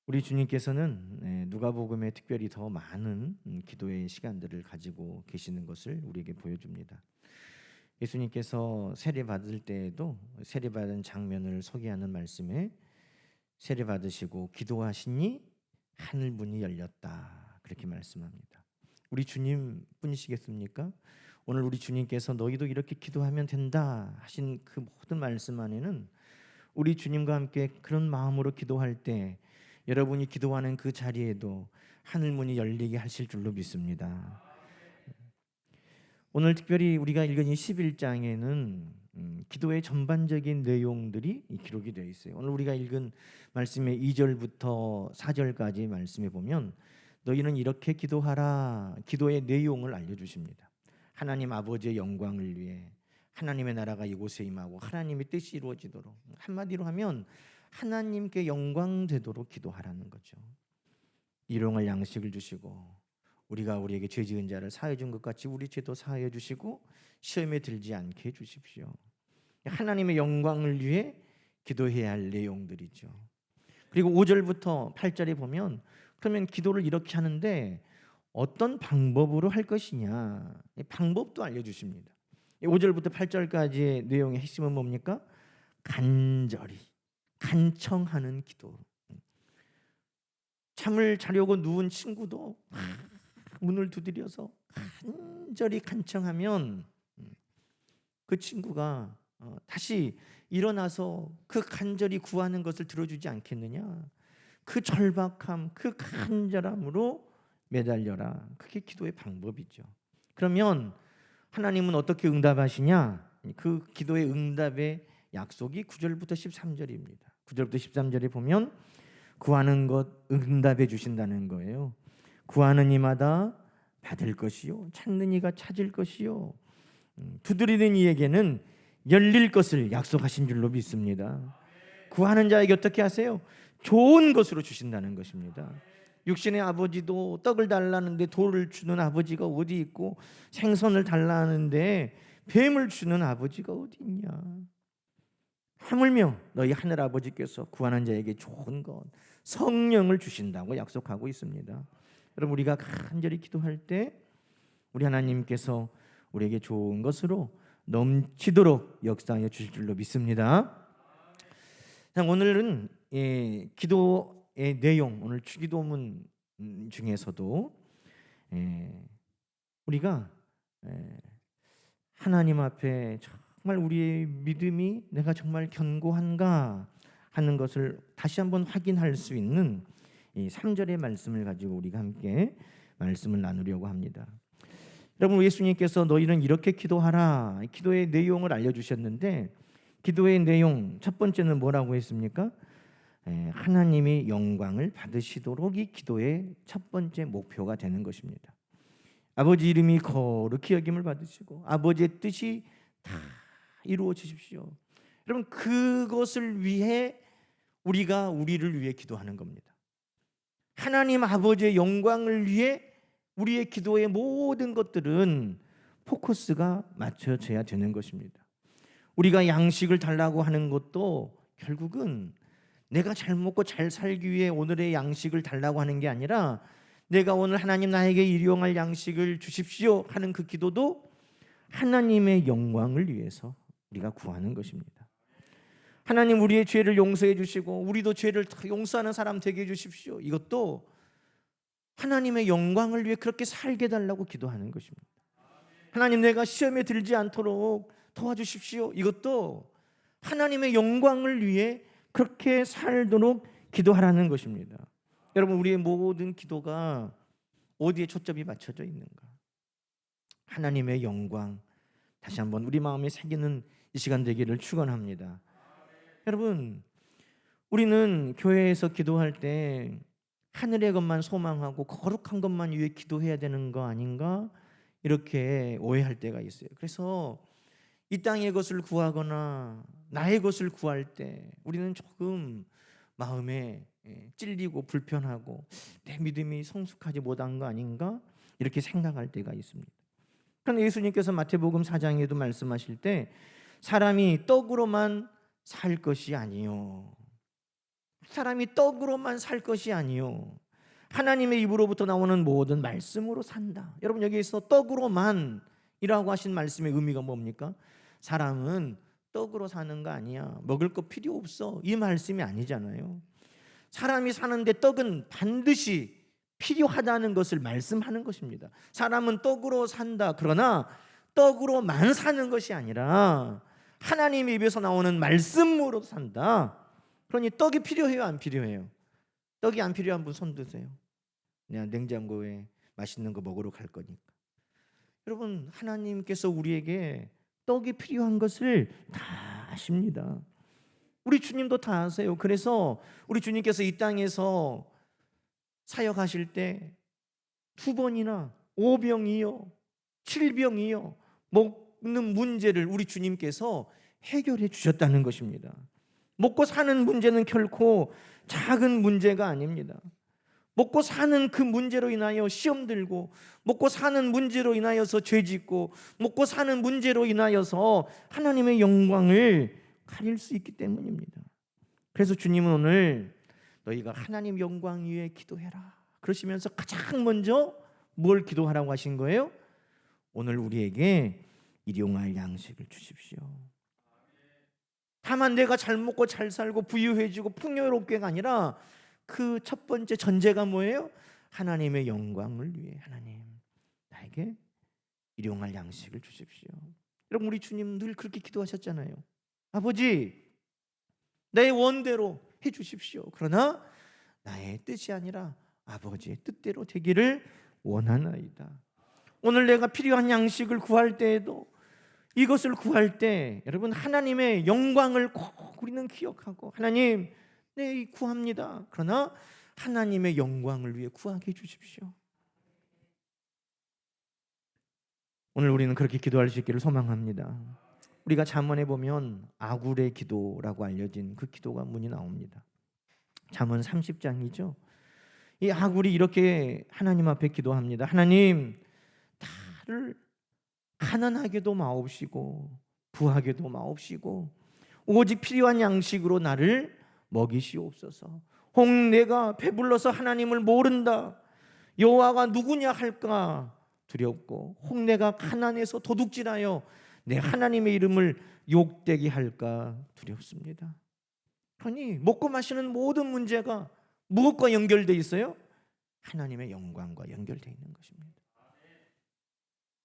우리 주님께서는 누가복음에 특별히 더 많은 기도의 시간들을 가지고 계시는 것을 우리에게 보여줍니다. 예수님께서 세례 받을 때에도 세례 받은 장면을 소개하는 말씀에 세례 받으시고 기도하시니 하늘 문이 열렸다, 그렇게 말씀합니다. 우리 주님 뿐이시겠습니까? 오늘 우리 주님께서 너희도 이렇게 기도하면 된다 하신 그 모든 말씀 안에는 우리 주님과 함께 그런 마음으로 기도할 때 여러분이 기도하는 그 자리에도 하늘 문이 열리게 하실 줄로 믿습니다. 오늘 특별히 우리가 읽은 이 11장에는 기도의 전반적인 내용들이 기록이 되어 있어요. 오늘 우리가 읽은 말씀의 2절부터 4절까지 말씀에 보면 너희는 이렇게 기도하라, 기도의 내용을 알려주십니다. 하나님 아버지의 영광을 위해 하나님의 나라가 이곳에 임하고 하나님의 뜻이 이루어지도록, 한마디로 하면 하나님께 영광 되도록 기도하라는 거죠. 일용할 양식을 주시고 우리가 우리에게 죄 지은 자를 사하여 준 것 같이 우리 죄도 사하여 주시고 시험에 들지 않게 해 주십시오. 하나님의 영광을 위해 기도해야 할 내용들이죠. 그리고 5절부터 8절에 보면 그러면 기도를 이렇게 하는데 어떤 방법으로 할 것이냐, 방법도 알려주십니다. 5절부터 8절까지의 내용의 핵심은 뭡니까? 간절히 간청하는 기도. 잠을 자려고 누운 친구도 문을 두드려서 간절히 간청하면 그 친구가 다시 일어나서 그 간절히 구하는 것을 들어주지 않겠느냐. 그 절박함, 그 간절함으로 매달려라. 그게 기도의 방법이죠. 그러면 하나님은 어떻게 응답하시냐? 그 기도의 응답의 약속이 9절부터 13절입니다. 9절부터 13절에 보면 구하는 것 응답해 주신다는 거예요. 구하는 이마다 받을 것이요, 찾는 이가 찾을 것이요, 두드리는 이에게는 열릴 것을 약속하신 줄로 믿습니다. 구하는 자에게 어떻게 하세요? 좋은 것으로 주신다는 것입니다. 육신의 아버지도 떡을 달라는데 돌을 주는 아버지가 어디 있고, 생선을 달라는데 뱀을 주는 아버지가 어디 있냐. 하물며 너희 하늘 아버지께서 구하는 자에게 좋은 것, 성령을 주신다고 약속하고 있습니다. 여러분, 우리가 간절히 기도할 때 우리 하나님께서 우리에게 좋은 것으로 넘치도록 역사하여 주실 줄로 믿습니다. 오늘은 기도의 내용, 오늘 주기도문 중에서도 우리가 하나님 앞에 정말 우리의 믿음이 내가 정말 견고한가 하는 것을 다시 한번 확인할 수 있는 이 3절의 말씀을 가지고 우리가 함께 말씀을 나누려고 합니다. 여러분, 예수님께서 너희는 이렇게 기도하라, 기도의 내용을 알려주셨는데 기도의 내용 첫 번째는 뭐라고 했습니까? 하나님이 영광을 받으시도록 이 기도의 첫 번째 목표가 되는 것입니다. 아버지 이름이 거룩히 여김을 받으시고 아버지의 뜻이 다 이루어 주십시오. 여러분, 그것을 위해 우리가 우리를 위해 기도하는 겁니다. 하나님 아버지의 영광을 위해 우리의 기도의 모든 것들은 포커스가 맞춰져야 되는 것입니다. 우리가 양식을 달라고 하는 것도 결국은 내가 잘 먹고 잘 살기 위해 오늘의 양식을 달라고 하는 게 아니라 내가 오늘 하나님 나에게 일용할 양식을 주십시오 하는 그 기도도 하나님의 영광을 위해서 우리가 구하는 것입니다. 하나님 우리의 죄를 용서해 주시고 우리도 죄를 용서하는 사람 되게 해 주십시오. 이것도 하나님의 영광을 위해 그렇게 살게 해달라고 기도하는 것입니다. 하나님 내가 시험에 들지 않도록 도와주십시오. 이것도 하나님의 영광을 위해 그렇게 살도록 기도하라는 것입니다. 여러분, 우리의 모든 기도가 어디에 초점이 맞춰져 있는가? 하나님의 영광, 다시 한번 우리 마음에 새기는 이 시간 되기를 축원합니다. 여러분, 우리는 교회에서 기도할 때 하늘의 것만 소망하고 거룩한 것만 위해 기도해야 되는 거 아닌가? 이렇게 오해할 때가 있어요. 그래서 이 땅의 것을 구하거나 나의 것을 구할 때 우리는 조금 마음에 찔리고 불편하고 내 믿음이 성숙하지 못한 거 아닌가? 이렇게 생각할 때가 있습니다. 그런데 예수님께서 마태복음 4장에도 말씀하실 때 사람이 떡으로만 살 것이 아니요 사람이 떡으로만 살 것이 아니요 하나님의 입으로부터 나오는 모든 말씀으로 산다. 여러분, 여기에서 떡으로만이라고 하신 말씀의 의미가 뭡니까? 사람은 떡으로 사는 거 아니야, 먹을 거 필요 없어, 이 말씀이 아니잖아요. 사람이 사는데 떡은 반드시 필요하다는 것을 말씀하는 것입니다. 사람은 떡으로 산다. 그러나 떡으로만 사는 것이 아니라 하나님의 입에서 나오는 말씀으로 산다. 그러니 떡이 필요해요, 안 필요해요? 떡이 안 필요한 분 손 드세요. 그냥 냉장고에 맛있는 거 먹으러 갈 거니까. 여러분, 하나님께서 우리에게 떡이 필요한 것을 다 아십니다. 우리 주님도 다 아세요. 그래서 우리 주님께서 이 땅에서 사역하실 때 2번이나 5병이요 7병이요 먹는 문제를 우리 주님께서 해결해 주셨다는 것입니다. 먹고 사는 문제는 결코 작은 문제가 아닙니다. 먹고 사는 그 문제로 인하여 시험 들고, 먹고 사는 문제로 인하여서 죄 짓고, 먹고 사는 문제로 인하여서 하나님의 영광을 가릴 수 있기 때문입니다. 그래서 주님은 오늘 너희가 하나님 영광 위에 기도해라 그러시면서 가장 먼저 뭘 기도하라고 하신 거예요? 오늘 우리에게 일용할 양식을 주십시오. 다만 내가 잘 먹고 잘 살고 부유해지고 풍요롭게가 아니라 그 첫 번째 전제가 뭐예요? 하나님의 영광을 위해 하나님 나에게 일용할 양식을 주십시오. 여러분, 우리 주님 늘 그렇게 기도하셨잖아요. 아버지, 내 원대로 해주십시오. 그러나 나의 뜻이 아니라 아버지의 뜻대로 되기를 원하나이다. 오늘 내가 필요한 양식을 구할 때에도, 이것을 구할 때 여러분, 하나님의 영광을 꼭 우리는 기억하고, 하나님, 네, 구합니다. 그러나 하나님의 영광을 위해 구하게 해주십시오. 오늘 우리는 그렇게 기도할 수 있기를 소망합니다. 우리가 잠언에 보면 아굴의 기도라고 알려진 그 기도가 문이 나옵니다. 잠언 30장이죠. 이 아굴이 이렇게 하나님 앞에 기도합니다. 하나님, 나를 가난하게도 마옵시고 부하게도 마옵시고 오직 필요한 양식으로 나를 먹이시옵소서. 혹 내가 배불러서 하나님을 모른다, 여호와가 누구냐 할까 두렵고, 혹 내가 가난해서 도둑질하여 내 하나님의 이름을 욕되게 할까 두렵습니다. 아니, 먹고 마시는 모든 문제가 무엇과 연결되어 있어요? 하나님의 영광과 연결되어 있는 것입니다.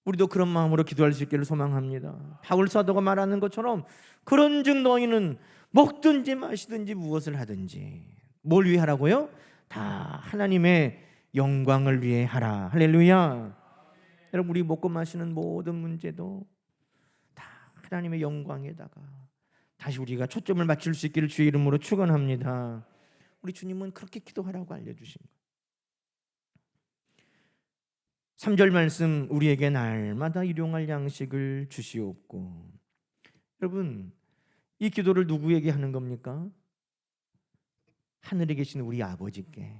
우리도 그런 마음으로 기도할 수 있기를 소망합니다. 바울 사도가 말하는 것처럼 그런즉 너희는 먹든지 마시든지 무엇을 하든지 뭘 위해 하라고요? 다 하나님의 영광을 위해 하라. 할렐루야. 여러분, 우리 먹고 마시는 모든 문제도 다 하나님의 영광에다가 다시 우리가 초점을 맞출 수 있기를 주의 이름으로 축원합니다. 우리 주님은 그렇게 기도하라고 알려주신 거예요. 3절 말씀, 우리에게 날마다 일용할 양식을 주시옵고. 여러분, 이 기도를 누구에게 하는 겁니까? 하늘에 계신 우리 아버지께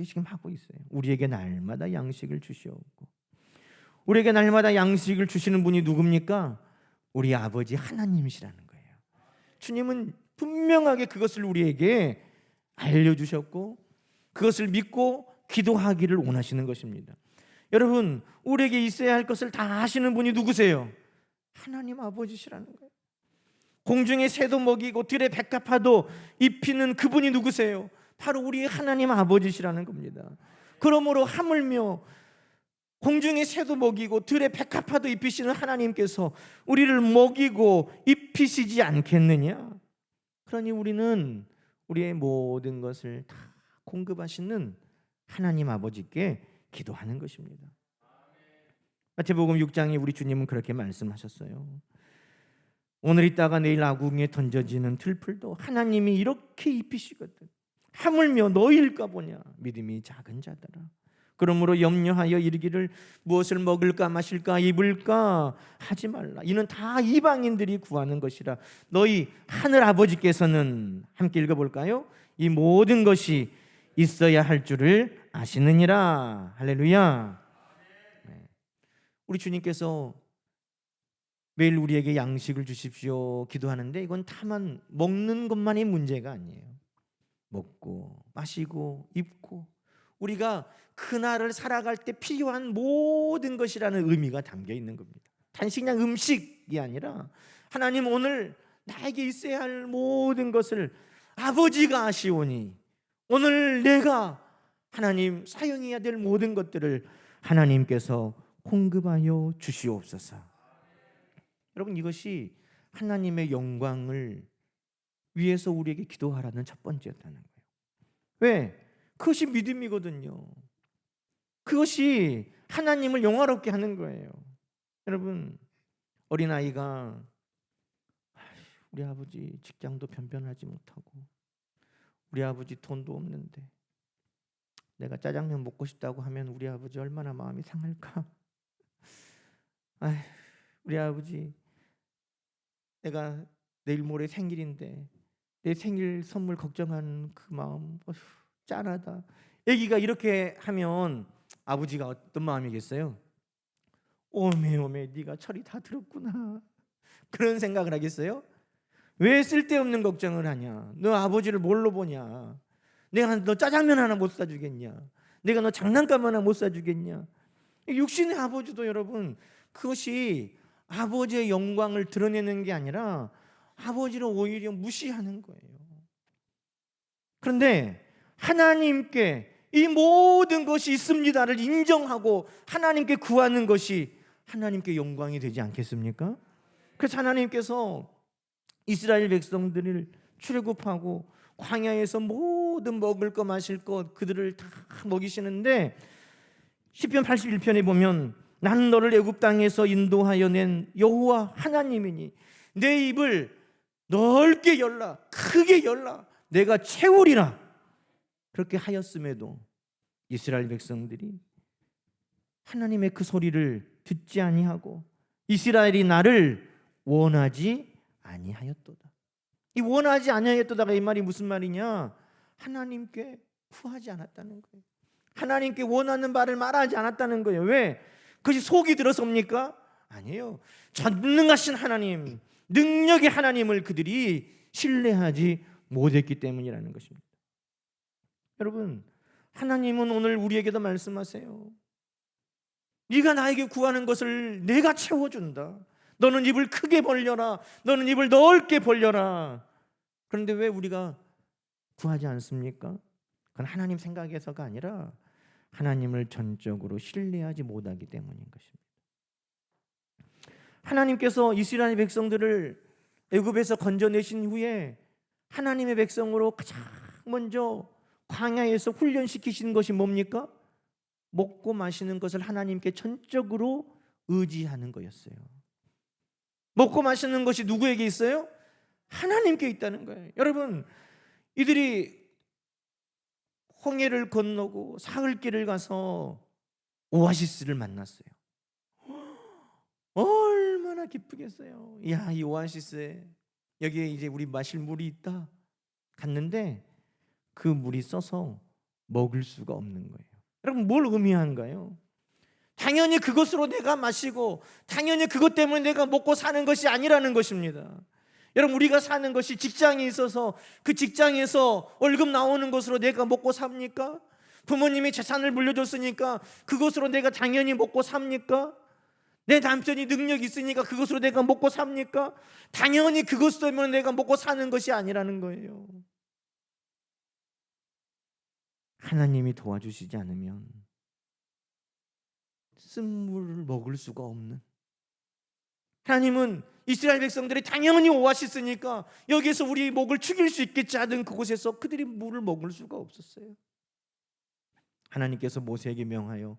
지금 하고 있어요. 우리에게 날마다 양식을 주시옵고. 우리에게 날마다 양식을 주시는 분이 누굽니까? 우리 아버지 하나님이시라는 거예요. 주님은 분명하게 그것을 우리에게 알려주셨고 그것을 믿고 기도하기를 원하시는 것입니다. 여러분, 우리에게 있어야 할 것을 다 아시는 분이 누구세요? 하나님 아버지시라는 거예요. 공중의 새도 먹이고 들의 백합화도 입히는 그분이 누구세요? 바로 우리 하나님 아버지시라는 겁니다. 그러므로 하물며 공중의 새도 먹이고 들의 백합화도 입히시는 하나님께서 우리를 먹이고 입히시지 않겠느냐? 그러니 우리는 우리의 모든 것을 다 공급하시는 하나님 아버지께 기도하는 것입니다. 마태복음 6장에 우리 주님은 그렇게 말씀하셨어요. 오늘 있다가 내일 아궁이에 던져지는 들풀도 하나님이 이렇게 입히시거든. 하물며 너희일까 보냐, 믿음이 작은 자들아. 그러므로 염려하여 이르기를 무엇을 먹을까 마실까 입을까 하지 말라. 이는 다 이방인들이 구하는 것이라. 너희 하늘 아버지께서는, 함께 읽어볼까요? 이 모든 것이 있어야 할 줄을 아시느니라. 할렐루야. 우리 주님께서 매일 우리에게 양식을 주십시오 기도하는데, 이건 다만 먹는 것만이 문제가 아니에요. 먹고 마시고 입고 우리가 그날을 살아갈 때 필요한 모든 것이라는 의미가 담겨 있는 겁니다. 단지 그냥 음식이 아니라 하나님 오늘 나에게 있어야 할 모든 것을 아버지가 아시오니 오늘 내가 하나님 사용해야 될 모든 것들을 하나님께서 공급하여 주시옵소서. 여러분, 이것이 하나님의 영광을 위해서 우리에게 기도하라는 첫 번째였다는 거예요. 왜? 그것이 믿음이거든요. 그것이 하나님을 영화롭게 하는 거예요. 여러분, 어린아이가 우리 아버지 직장도 변변하지 못하고 우리 아버지 돈도 없는데 내가 짜장면 먹고 싶다고 하면 우리 아버지 얼마나 마음이 상할까? 우리 아버지 내가 내일 모레 생일인데 내 생일 선물 걱정하는 그 마음 짠하다. 애기가 이렇게 하면 아버지가 어떤 마음이겠어요? 오메 네가 철이 다 들었구나 그런 생각을 하겠어요? 왜 쓸데없는 걱정을 하냐? 너 아버지를 뭘로 보냐? 내가 너 짜장면 하나 못 사주겠냐? 내가 너 장난감 하나 못 사주겠냐? 육신의 아버지도 여러분 그것이 아버지의 영광을 드러내는 게 아니라 아버지를 오히려 무시하는 거예요. 그런데 하나님께 이 모든 것이 있습니다를 인정하고 하나님께 구하는 것이 하나님께 영광이 되지 않겠습니까? 그래서 하나님께서 이스라엘 백성들을 출애굽하고 광야에서 모든 먹을 것 마실 것 그들을 다 먹이시는데 시편 81편에 보면 나는 너를 애굽 땅에서 인도하여 낸 여호와 하나님이니 내 입을 넓게 열라 크게 열라 내가 채우리라. 그렇게 하였음에도 이스라엘 백성들이 하나님의 그 소리를 듣지 아니하고 이스라엘이 나를 원하지 아니하였도다. 이 원하지 아니하였도다가 이 말이 무슨 말이냐? 하나님께 구하지 않았다는 거예요. 하나님께 원하는 바를 말하지 않았다는 거예요. 왜? 그것이 속이 들어섭니까? 아니에요. 전능하신 하나님, 능력의 하나님을 그들이 신뢰하지 못했기 때문이라는 것입니다. 여러분, 하나님은 오늘 우리에게도 말씀하세요. 네가 나에게 구하는 것을 내가 채워준다. 너는 입을 크게 벌려라. 너는 입을 넓게 벌려라. 그런데 왜 우리가 구하지 않습니까? 그건 하나님 생각에서가 아니라 하나님을 전적으로 신뢰하지 못하기 때문인 것입니다. 하나님께서 이스라엘 백성들을 애굽에서 건져내신 후에 하나님의 백성으로 가장 먼저 광야에서 훈련시키신 것이 뭡니까? 먹고 마시는 것을 하나님께 전적으로 의지하는 거였어요. 먹고 마시는 것이 누구에게 있어요? 하나님께 있다는 거예요. 여러분, 이들이 홍해를 건너고 사흘길을 가서 오아시스를 만났어요. 얼마나 기쁘겠어요. 야, 이 오아시스에 여기에 이제 우리 마실 물이 있다. 갔는데 그 물이 써서 먹을 수가 없는 거예요. 여러분, 뭘 의미한가요? 당연히 그것으로 내가 마시고 당연히 그것 때문에 내가 먹고 사는 것이 아니라는 것입니다. 여러분, 우리가 사는 것이 직장이 있어서 그 직장에서 월급 나오는 것으로 내가 먹고 삽니까? 부모님이 재산을 물려줬으니까 그것으로 내가 당연히 먹고 삽니까? 내 남편이 능력이 있으니까 그것으로 내가 먹고 삽니까? 당연히 그것 때문에 내가 먹고 사는 것이 아니라는 거예요. 하나님이 도와주시지 않으면 쓴물을 먹을 수가 없는, 하나님은 이스라엘 백성들이 당연히 오아시스니까 여기에서 우리 목을 죽일 수 있겠지 하던 그곳에서 그들이 물을 먹을 수가 없었어요. 하나님께서 모세에게 명하여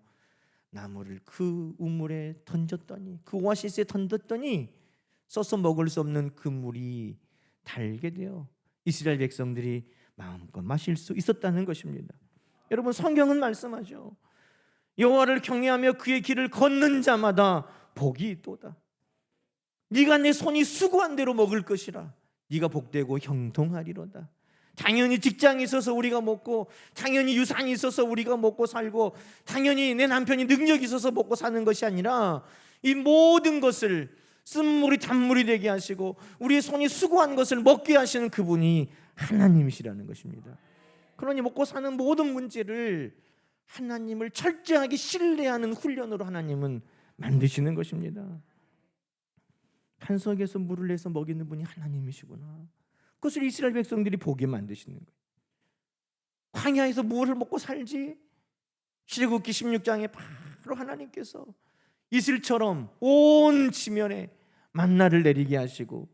나무를 그 우물에 던졌더니, 그 오아시스에 던졌더니 써서 먹을 수 없는 그 물이 달게 되어 이스라엘 백성들이 마음껏 마실 수 있었다는 것입니다. 여러분, 성경은 말씀하죠. 여호와를 경외하며 그의 길을 걷는 자마다 복이 있도다. 네가 내 손이 수고한 대로 먹을 것이라. 네가 복되고 형통하리로다. 당연히 직장이 있어서 우리가 먹고, 당연히 유산이 있어서 우리가 먹고 살고, 당연히 내 남편이 능력이 있어서 먹고 사는 것이 아니라 이 모든 것을 쓴물이 단물이 되게 하시고 우리의 손이 수고한 것을 먹게 하시는 그분이 하나님이시라는 것입니다. 그러니 먹고 사는 모든 문제를 하나님을 철저하게 신뢰하는 훈련으로 하나님은 만드시는 것입니다. 반석에서 물을 내서 먹이는 분이 하나님이시구나. 그것을 이스라엘 백성들이 보게 만드시는 거예요. 광야에서 무엇을 먹고 살지? 출애굽기 16장에 바로 하나님께서 이슬처럼 온 지면에 만나를 내리게 하시고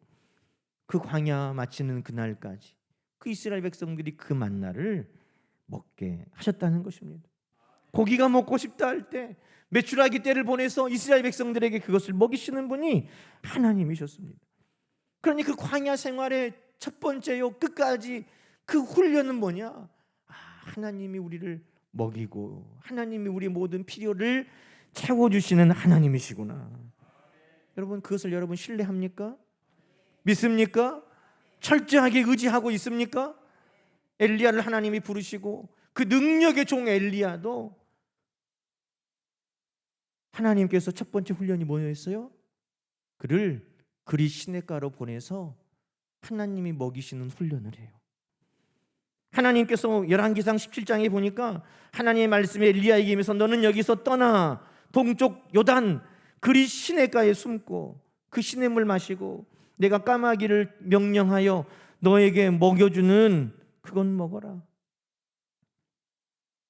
그 광야 마치는 그날까지 그 이스라엘 백성들이 그 만나를 먹게 하셨다는 것입니다. 고기가 먹고 싶다 할 때 메추라기 떼를 보내서 이스라엘 백성들에게 그것을 먹이시는 분이 하나님이셨습니다. 그러니 그 광야 생활의 첫 번째요 끝까지 그 훈련은 뭐냐? 하나님이 우리를 먹이고 하나님이 우리 모든 필요를 채워주시는 하나님이시구나. 여러분 그것을 여러분 신뢰합니까? 믿습니까? 철저하게 의지하고 있습니까? 엘리야를 하나님이 부르시고 그 능력의 종 엘리야도 하나님께서 첫 번째 훈련이 뭐였어요? 그를 그리 시냇가로 보내서 하나님이 먹이시는 훈련을 해요. 하나님께서 열왕기상 17장에 보니까 하나님의 말씀이 엘리야에게 임해서 너는 여기서 떠나 동쪽 요단 그리 시냇가에 숨고 그 시냇물 마시고 내가 까마귀를 명령하여 너에게 먹여주는 그건 먹어라.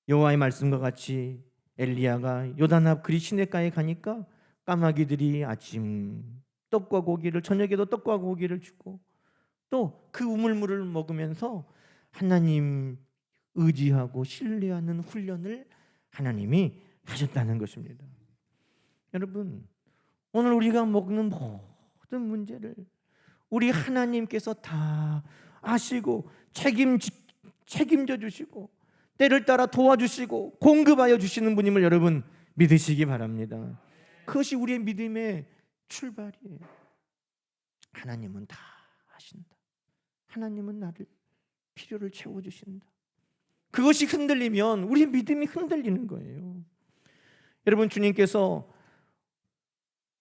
여호와의 말씀과 같이 엘리야가 요단 앞 그리 시냇가에 가니까 까마귀들이 아침 떡과 고기를 저녁에도 떡과 고기를 주고 또 그 우물물을 먹으면서 하나님 의지하고 신뢰하는 훈련을 하나님이 하셨다는 것입니다. 여러분 오늘 우리가 먹는 모든 문제를 우리 하나님께서 다 아시고 책임져 주시고 때를 따라 도와주시고 공급하여 주시는 분임을 여러분 믿으시기 바랍니다. 그것이 우리의 믿음의 출발이에요. 하나님은 다 아신다. 하나님은 나를 필요를 채워주신다. 그것이 흔들리면 우리의 믿음이 흔들리는 거예요. 여러분 주님께서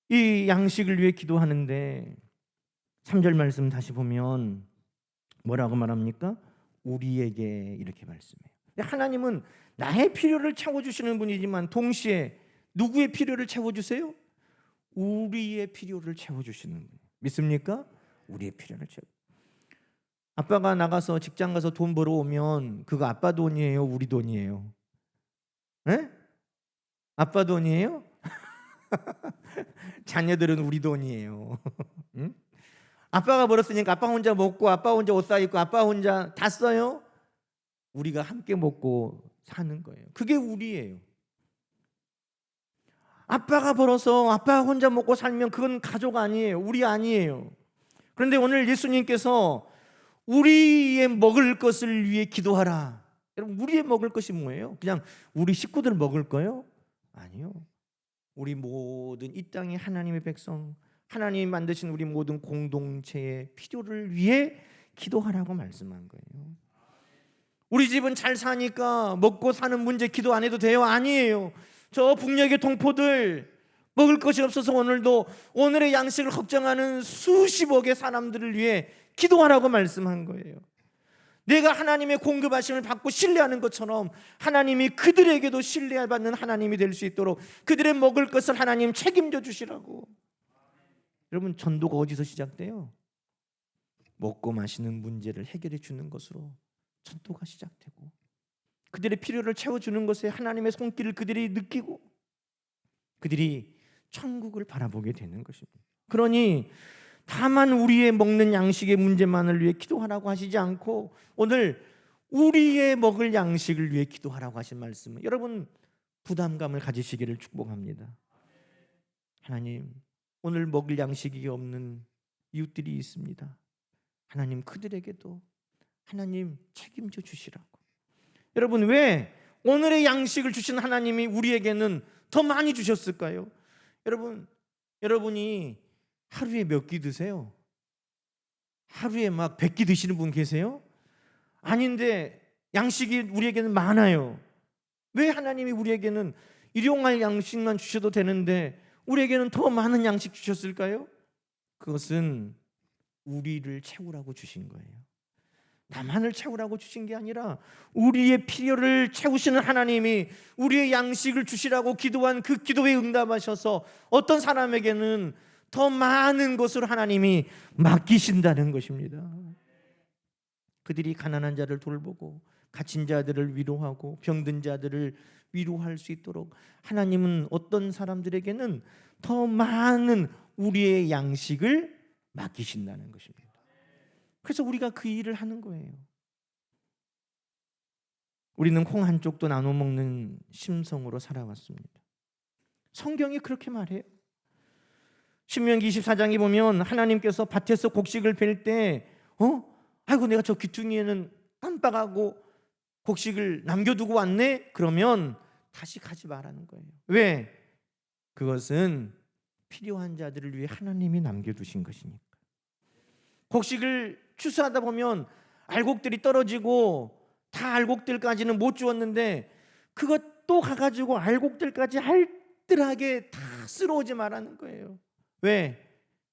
이 양식을 위해 기도하는데 3절 말씀 다시 보면 뭐라고 말합니까? 우리에게 이렇게 말씀해요. 하나님은 나의 필요를 채워주시는 분이지만 동시에 누구의 필요를 채워주세요? 우리의 필요를 채워주시는 분. 믿습니까? 우리의 필요를 채워. 아빠가 나가서 직장 가서 돈 벌어오면 그거 아빠 돈이에요? 우리 돈이에요? 네? 아빠 돈이에요? 자녀들은 우리 돈이에요. 응? 아빠가 벌었으니까 아빠 혼자 먹고 아빠 혼자 옷 사입고 아빠 혼자 다 써요? 우리가 함께 먹고 사는 거예요. 그게 우리예요. 아빠가 벌어서 아빠가 혼자 먹고 살면 그건 가족 아니에요. 우리 아니에요. 그런데 오늘 예수님께서 우리의 먹을 것을 위해 기도하라. 여러분 우리의 먹을 것이 뭐예요? 그냥 우리 식구들 먹을 거요? 아니요. 우리 모든 이 땅의 하나님의 백성, 하나님이 만드신 우리 모든 공동체의 필요를 위해 기도하라고 말씀한 거예요. 우리 집은 잘 사니까 먹고 사는 문제 기도 안 해도 돼요? 아니에요. 저 북녘의 동포들 먹을 것이 없어서 오늘도 오늘의 양식을 걱정하는 수십억의 사람들을 위해 기도하라고 말씀한 거예요. 내가 하나님의 공급하심을 받고 신뢰하는 것처럼 하나님이 그들에게도 신뢰받는 하나님이 될 수 있도록 그들의 먹을 것을 하나님 책임져 주시라고. 여러분 전도가 어디서 시작돼요? 먹고 마시는 문제를 해결해 주는 것으로 전도가 시작되고 그들의 필요를 채워주는 것에 하나님의 손길을 그들이 느끼고 그들이 천국을 바라보게 되는 것입니다. 그러니 다만 우리의 먹는 양식의 문제만을 위해 기도하라고 하시지 않고 오늘 우리의 먹을 양식을 위해 기도하라고 하신 말씀은 여러분 부담감을 가지시기를 축복합니다. 하나님 오늘 먹을 양식이 없는 이웃들이 있습니다. 하나님 그들에게도 하나님 책임져 주시라고. 여러분 왜 오늘의 양식을 주신 하나님이 우리에게는 더 많이 주셨을까요? 여러분이 하루에 몇 끼 드세요? 하루에 막 100끼 드시는 분 계세요? 아닌데 양식이 우리에게는 많아요. 왜 하나님이 우리에게는 일용할 양식만 주셔도 되는데 우리에게는 더 많은 양식 주셨을까요? 그것은 우리를 채우라고 주신 거예요. 나만을 채우라고 주신 게 아니라 우리의 필요를 채우시는 하나님이 우리의 양식을 주시라고 기도한 그 기도에 응답하셔서 어떤 사람에게는 더 많은 것으로 하나님이 맡기신다는 것입니다. 그들이 가난한 자를 돌보고 갇힌 자들을 위로하고 병든 자들을 위로할 수 있도록 하나님은 어떤 사람들에게는 더 많은 우리의 양식을 맡기신다는 것입니다. 그래서 우리가 그 일을 하는 거예요. 우리는 콩 한 쪽도 나눠 먹는 심성으로 살아왔습니다. 성경이 그렇게 말해요. 신명기 24장에 보면 하나님께서 밭에서 곡식을 벨 때 아이고 내가 저 귀퉁이에는 깜빡하고 곡식을 남겨두고 왔네? 그러면 다시 가지 말라는 거예요. 왜? 그것은 필요한 자들을 위해 하나님이 남겨두신 것이니까. 곡식을 추수하다 보면 알곡들이 떨어지고 다 알곡들까지는 못 주었는데 그것도 가가지고 알곡들까지 알뜰하게 다 쓸어오지 말라는 거예요. 왜?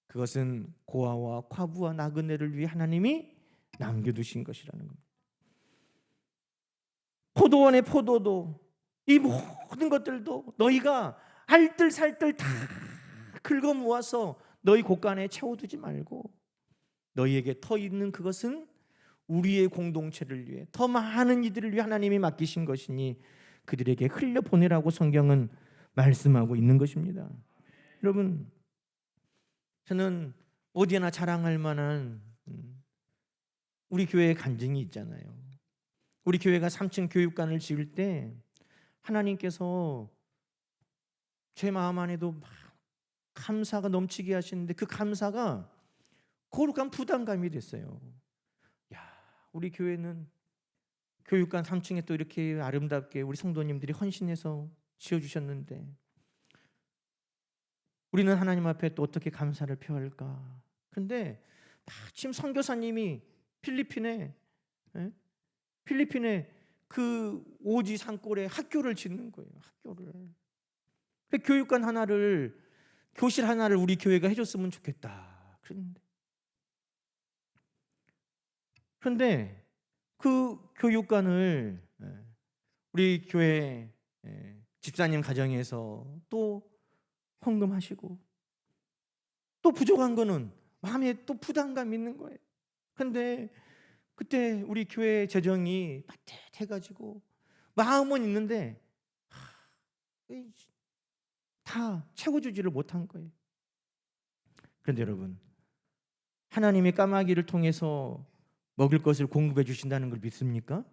그것은 고아와 과부와 나그네를 위해 하나님이 남겨두신 것이라는 겁니다. 포도원의 포도도 이 모든 것들도 너희가 알뜰살뜰 다 긁어 모아서 너희 곳간에 채워두지 말고 너희에게 터 있는 그것은 우리의 공동체를 위해 더 많은 이들을 위해 하나님이 맡기신 것이니 그들에게 흘려보내라고 성경은 말씀하고 있는 것입니다. 여러분, 저는 어디에나 자랑할 만한 우리 교회의 간증이 있잖아요. 우리 교회가 3층 교육관을 지을 때 하나님께서 제 마음 안에도 막 감사가 넘치게 하시는데 그 감사가 거룩한 부담감이 됐어요. 야, 우리 교회는 교육관 3층에 또 이렇게 아름답게 우리 성도님들이 헌신해서 지어주셨는데 우리는 하나님 앞에 또 어떻게 감사를 표할까? 근데 마침 선교사님이 필리핀에 그 오지 산골에 학교를 짓는 거예요. 학교를. 교육관 하나를, 교실 하나를 우리 교회가 해줬으면 좋겠다. 그런데 그 교육관을 우리 교회 집사님 가정에서 또 헌금하시고 또 부족한 거는 마음에 또 부담감 있는 거예요. 그런데 그때 우리 교회 재정이 빠듯해가지고 마음은 있는데 다 채워주지를 못한 거예요. 그런데 여러분, 하나님이 까마귀를 통해서 먹을 것을 공급해 주신다는 걸 믿습니까?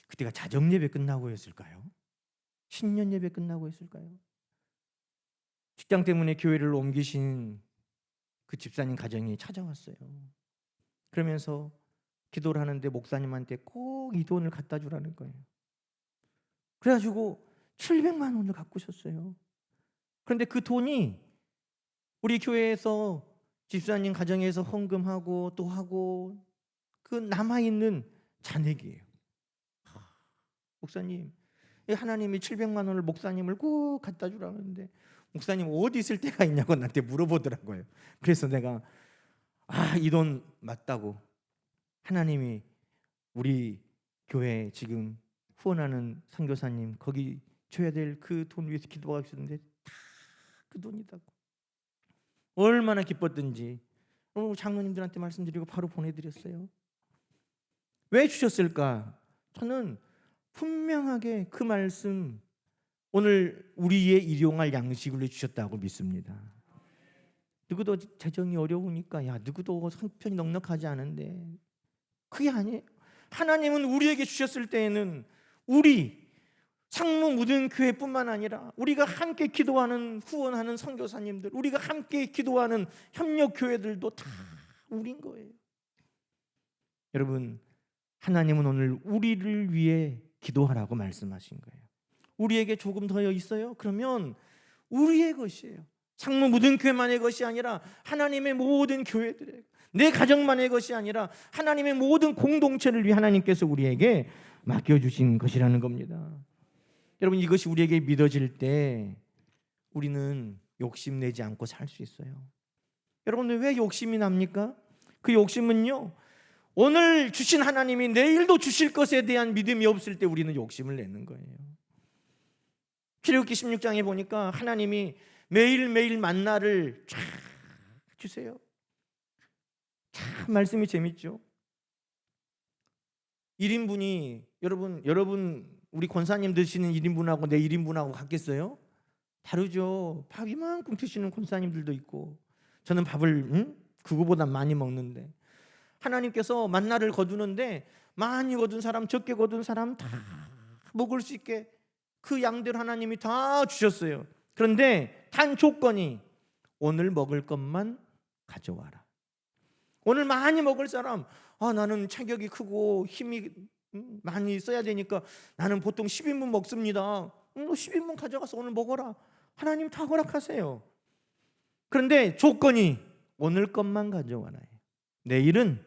그때가 자정 예배 끝나고 했을까요? 신년 예배 끝나고 했을까요? 직장 때문에 교회를 옮기신 그 집사님 가정이 찾아왔어요. 그러면서 기도를 하는데 목사님한테 꼭 이 돈을 갖다 주라는 거예요. 그래가지고 700만 원을 갖고 오셨어요. 그런데 그 돈이 우리 교회에서 집사님 가정에서 헌금하고 또 하고 그 남아있는 잔액이에요. 목사님, 하나님이 700만 원을 목사님을 꼭 갖다 주라는데 목사님 어디 있을 때가 있냐고 나한테 물어보더라고요. 그래서 내가 이 돈 맞다고, 하나님이 우리 교회 지금 후원하는 선교사님 거기 줘야 될 그 돈 위해서 기도하고 있었는데 다 그 돈이다고. 얼마나 기뻤든지 장로님들한테 말씀드리고 바로 보내드렸어요. 왜 주셨을까? 저는 분명하게 그 말씀, 오늘 우리의 일용할 양식을 주셨다고 믿습니다. 누구도 재정이 어려우니까 누구도 형편이 넉넉하지 않은데 그게 아니에요. 하나님은 우리에게 주셨을 때에는 우리 상무 모든 교회뿐만 아니라 우리가 함께 기도하는 후원하는 선교사님들, 우리가 함께 기도하는 협력 교회들도 다 우린 거예요. 여러분, 하나님은 오늘 우리를 위해 기도하라고 말씀하신 거예요. 우리에게 조금 더 있어요? 그러면 우리의 것이에요. 상무 모든 교회만의 것이 아니라 하나님의 모든 교회들의, 내 가정만의 것이 아니라 하나님의 모든 공동체를 위해 하나님께서 우리에게 맡겨주신 것이라는 겁니다. 여러분, 이것이 우리에게 믿어질 때 우리는 욕심내지 않고 살 수 있어요. 여러분 왜 욕심이 납니까? 그 욕심은요, 오늘 주신 하나님이 내일도 주실 것에 대한 믿음이 없을 때 우리는 욕심을 내는 거예요. 출애굽기 16장에 보니까 하나님이 매일매일 만나를 쫙 주세요. 참 말씀이 재밌죠. 1인분이 여러분 우리 권사님 드시는 1인분하고 내 1인분하고 같겠어요? 다르죠. 밥 이만큼 드시는 권사님들도 있고, 저는 밥을 그거보다 많이 먹는데, 하나님께서 만나를 거두는데 많이 거둔 사람, 적게 거둔 사람 다 먹을 수 있게 그 양대로 하나님이 다 주셨어요. 그런데 단 조건이 오늘 먹을 것만 가져와라. 오늘 많이 먹을 사람, 나는 체격이 크고 힘이 많이 써야 되니까 나는 보통 10인분 먹습니다. 10인분 가져가서 오늘 먹어라. 하나님 다 허락하세요. 그런데 조건이 오늘 것만 가져와라. 내일은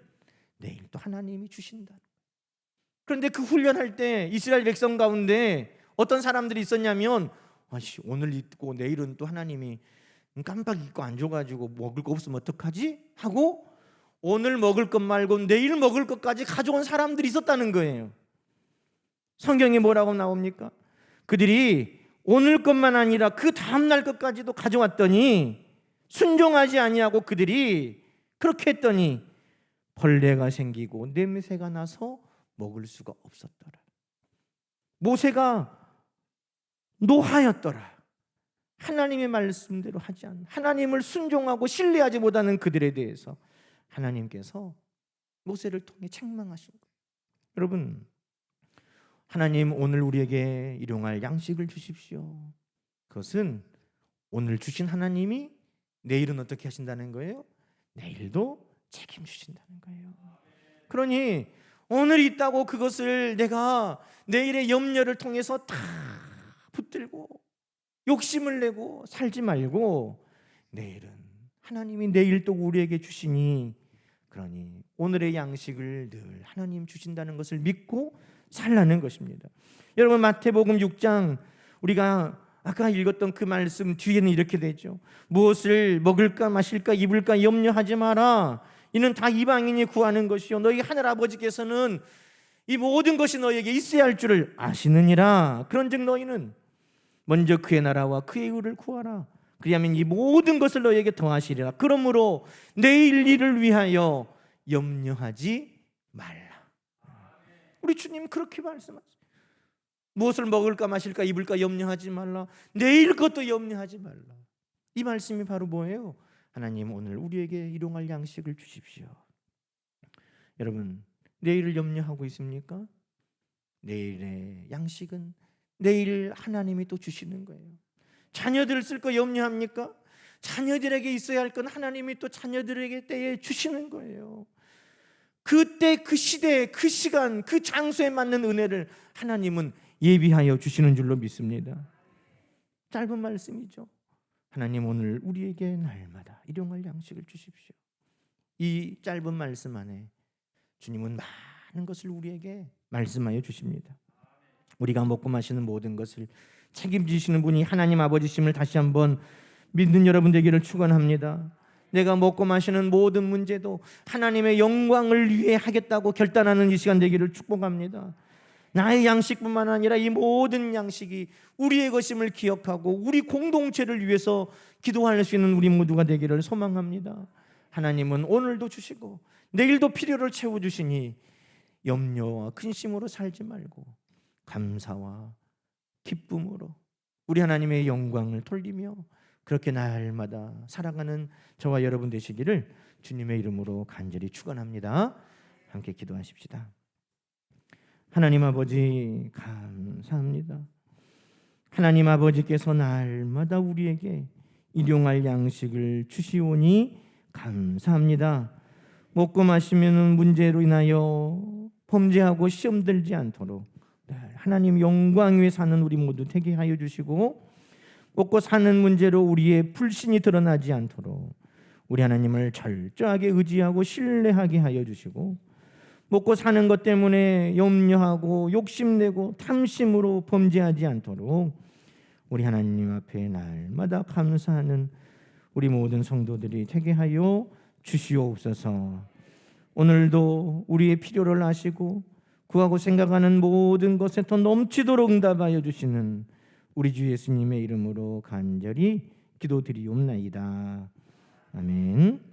내일 또 하나님이 주신다. 그런데 그 훈련할 때 이스라엘 백성 가운데 어떤 사람들이 있었냐면, 오늘 있고 내일은 또 하나님이 깜빡 잊고 안 줘가지고 먹을 거 없으면 어떡하지? 하고 오늘 먹을 것 말고 내일 먹을 것까지 가져온 사람들이 있었다는 거예요. 성경에 뭐라고 나옵니까? 그들이 오늘 것만 아니라 그 다음날 것까지도 가져왔더니 순종하지 아니하고 그들이 그렇게 했더니 벌레가 생기고 냄새가 나서 먹을 수가 없었더라. 모세가 노하였더라. 하나님의 말씀대로 하지 않는, 하나님을 순종하고 신뢰하지 못하는 그들에 대해서 하나님께서 모세를 통해 책망하신 거예요. 여러분, 하나님 오늘 우리에게 일용할 양식을 주십시오. 그것은 오늘 주신 하나님이 내일은 어떻게 하신다는 거예요? 내일도 책임주신다는 거예요. 그러니 오늘 있다고 그것을 내가 내일의 염려를 통해서 다 붙들고 욕심을 내고 살지 말고, 내일은 하나님이 내일 또 우리에게 주시니, 그러니 오늘의 양식을 늘 하나님 주신다는 것을 믿고 살라는 것입니다. 여러분, 마태복음 6장 우리가 아까 읽었던 그 말씀 뒤에는 이렇게 되죠. 무엇을 먹을까 마실까 입을까 염려하지 마라. 이는 다 이방인이 구하는 것이요 너희 하늘 아버지께서는 이 모든 것이 너희에게 있어야 할 줄을 아시느니라. 그런즉 너희는 먼저 그의 나라와 그의 의를 구하라. 그리하면 이 모든 것을 너희에게 더하시리라. 그러므로 내일 일을 위하여 염려하지 말라. 우리 주님 그렇게 말씀하세요. 무엇을 먹을까 마실까 입을까 염려하지 말라. 내일 것도 염려하지 말라. 이 말씀이 바로 뭐예요? 하나님 오늘 우리에게 일용할 양식을 주십시오. 여러분, 내일을 염려하고 있습니까? 내일의 양식은 내일 하나님이 또 주시는 거예요. 자녀들을 쓸 거 염려합니까? 자녀들에게 있어야 할 건 하나님이 또 자녀들에게 때에 주시는 거예요. 그때 그 시대 그 시간 그 장소에 맞는 은혜를 하나님은 예비하여 주시는 줄로 믿습니다. 짧은 말씀이죠. 하나님 오늘 우리에게 날마다 일용할 양식을 주십시오. 이 짧은 말씀 안에 주님은 많은 것을 우리에게 말씀하여 주십니다. 우리가 먹고 마시는 모든 것을 책임지시는 분이 하나님 아버지심을 다시 한번 믿는 여러분 되기를 축원합니다. 내가 먹고 마시는 모든 문제도 하나님의 영광을 위해 하겠다고 결단하는 이 시간 되기를 축복합니다. 나의 양식뿐만 아니라 이 모든 양식이 우리의 것임을 기억하고 우리 공동체를 위해서 기도할 수 있는 우리 모두가 되기를 소망합니다. 하나님은 오늘도 주시고 내일도 필요를 채워주시니 염려와 근심으로 살지 말고 감사와 기쁨으로 우리 하나님의 영광을 돌리며 그렇게 날마다 살아가는 저와 여러분 되시기를 주님의 이름으로 간절히 축원합니다. 함께 기도하십시다. 하나님 아버지 감사합니다. 하나님 아버지께서 날마다 우리에게 일용할 양식을 주시오니 감사합니다. 먹고 마시면 문제로 인하여 범죄하고 시험 들지 않도록 하나님 영광 위에 사는 우리 모두 되게 하여 주시고, 먹고 사는 문제로 우리의 불신이 드러나지 않도록 우리 하나님을 철저하게 의지하고 신뢰하게 하여 주시고, 먹고 사는 것 때문에 염려하고 욕심내고 탐심으로 범죄하지 않도록 우리 하나님 앞에 날마다 감사하는 우리 모든 성도들이 되게 하여 주시옵소서. 오늘도 우리의 필요를 아시고 구하고 생각하는 모든 것에 더 넘치도록 응답하여 주시는 우리 주 예수님의 이름으로 간절히 기도드리옵나이다. 아멘.